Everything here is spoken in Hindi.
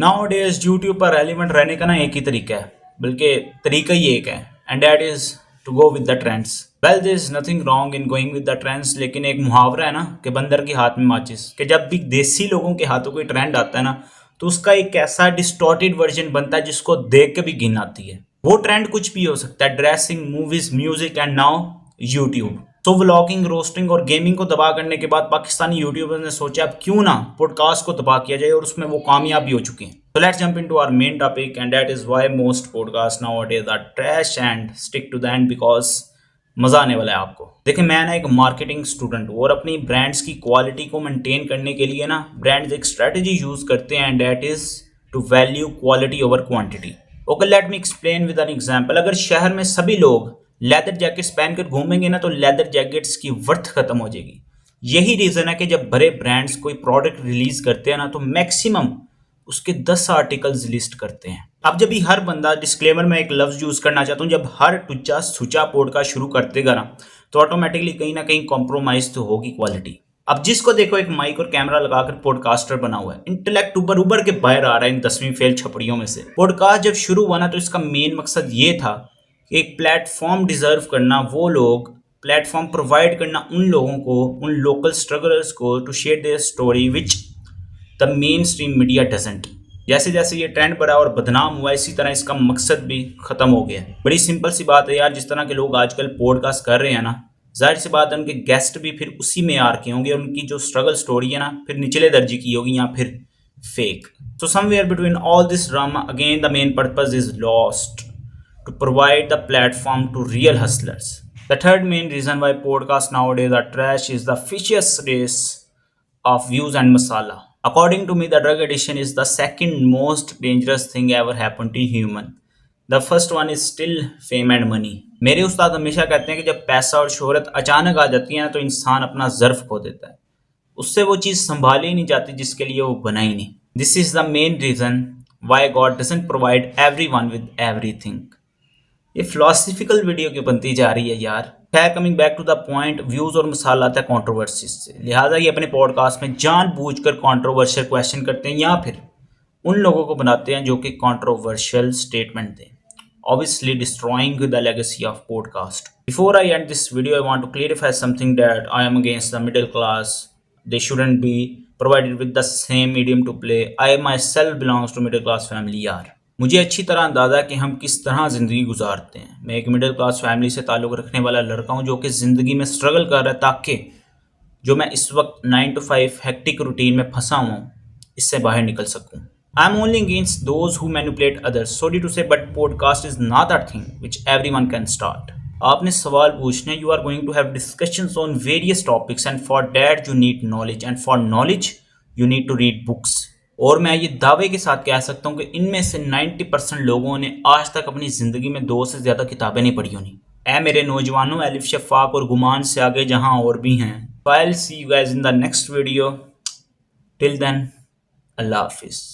नाउ डेज यूट्यूब पर रेलिवेंट रहने का ना एक ही तरीका है, बल्कि तरीका ही एक है, and that is to go with the trends. Well there is nothing wrong in going with the trends, लेकिन एक मुहावरा है ना कि बंदर के हाथ में माचिस, कि जब भी देसी लोगों के हाथों कोई ट्रेंड आता है ना, तो उसका एक ऐसा डिस्टॉर्टेड वर्जन बनता है जिसको देख के भी घिन आती है। वो ट्रेंड कुछ भी हो सकता है, dressing, movies, music and now YouTube. तो व्लॉगिंग, रोस्टिंग और गेमिंग को तबाह करने के बाद पाकिस्तानी यूट्यूबर्स ने सोचा अब क्यों ना पॉडकास्ट को तबाह किया जाए, और उसमें वो कामयाब भी हो चुके हैं। So let's jump into our main topic, and that is why most podcasts nowadays are trash, and stick to the end because मजा आने वाला है आपको। देखिए, मैं ना एक मार्केटिंग स्टूडेंट हूँ और अपनी ब्रांड्स की क्वालिटी को मेंटेन करने के लिए ना ब्रांड्स एक स्ट्रेटजी यूज करते हैं, and that is to value quality over quantity. Okay, let me explain with an example. अगर शहर में सभी लोग लेदर जैकेट्स पहनकर घूमेंगे ना, तो लेदर जैकेट्स की वर्थ खत्म हो जाएगी। यही रीजन है कि जब बड़े ब्रांड्स कोई प्रोडक्ट रिलीज करते हैं ना, तो मैक्सिमम उसके 10 आर्टिकल्स लिस्ट करते हैं। अब जब भी हर बंदा, डिस्क्लेमर में एक लफ्ज यूज करना चाहता हूँ, जब हर टुच्चा सुचा पॉडकास्ट शुरू करतेगा ना, तो ऑटोमेटिकली कहीं ना कहीं कॉम्प्रोमाइज तो होगी क्वालिटी। अब जिसको देखो एक माइक और कैमरा लगाकर पॉडकास्टर बना हुआ है, इंटेलेक्ट उबर उबर के बाहर आ रहा है इन 10वीं फेल छपड़ियों में से। पॉडकास्ट जब शुरू हुआ ना, तो इसका मेन मकसद ये था कि एक प्लेटफॉर्म डिजर्व करना, वो लोग प्लेटफॉर्म प्रोवाइड करना उन लोगों को, उन लोकल स्ट्रगलर्स को, to share their story which the main stream media doesn't. जैसे जैसे ये ट्रेंड बढ़ा और बदनाम हुआ, इसी तरह इसका मकसद भी खत्म हो गया। बड़ी सिंपल सी बात है यार, जिस तरह के लोग आजकल पॉडकास्ट कर रहे हैं ना, जाहिर सी बात है उनके गेस्ट भी फिर उसी में आर के होंगे, उनकी जो स्ट्रगल स्टोरी है ना, फिर निचले दर्जे की होगी या फिर fake. So somewhere between all this drama again the main purpose is lost, to provide the platform to real hustlers. The third main reason why podcasts nowadays are trash is the vicious race of views and masala. According to me, the drug addiction is the second most dangerous thing ever happened to human. The first one is still fame and money. मेरे उस्ताद हमेशा कहते हैं कि जब पैसा और शोहरत अचानक आ जाती है ना, तो इंसान अपना ज़र्फ खो देता है। उससे वो चीज़ संभाली ही नहीं जाती जिसके लिए वो बना ही नहीं। This is the main reason why God doesn't provide every one with everything. ये फिलोसफिकल वीडियो क्यों बनती जा रही है यार। खैर, coming back to the point, views और मसाला आता है कंट्रोवर्सीज से। लिहाजा ये अपने पॉडकास्ट में जानबूझकर कंट्रोवर्शियल क्वेश्चन करते हैं, या फिर उन लोगों को बनाते हैं जो कि कंट्रोवर्शियल स्टेटमेंट दें, obviously destroying the legacy of podcast. Before I end this video, I want to clarify something, that I am against the middle class. They shouldn't be provided with the same medium to play. I myself belongs to middle class family यार। मुझे अच्छी तरह अंदाज़ा है कि हम किस तरह ज़िंदगी गुजारते हैं। मैं एक मिडिल क्लास फैमिली से ताल्लुक़ रखने वाला लड़का हूँ जो कि ज़िंदगी में स्ट्रगल कर रहा है, ताकि जो मैं इस वक्त 9 to 5 हेक्टिक रूटीन में फंसा हुआ हूँ, इससे बाहर निकल सकूँ। I am only against those who manipulate others. Sorry to say, but podcast is not a thing which everyone can start. आपने सवाल पूछने, you are going to have discussions on various topics, and for that you need knowledge, and for knowledge you need to read books. और मैं ये दावे के साथ कह सकता हूँ कि इनमें से 90% लोगों ने आज तक अपनी ज़िंदगी में 2 से ज़्यादा किताबें नहीं पढ़ी होनी। ऐ मेरे नौजवानों, अलिफ, शफ़ाक और गुमान से आगे जहाँ और भी हैं। I'll see you guys in the next video. Till then, Allah Hafiz.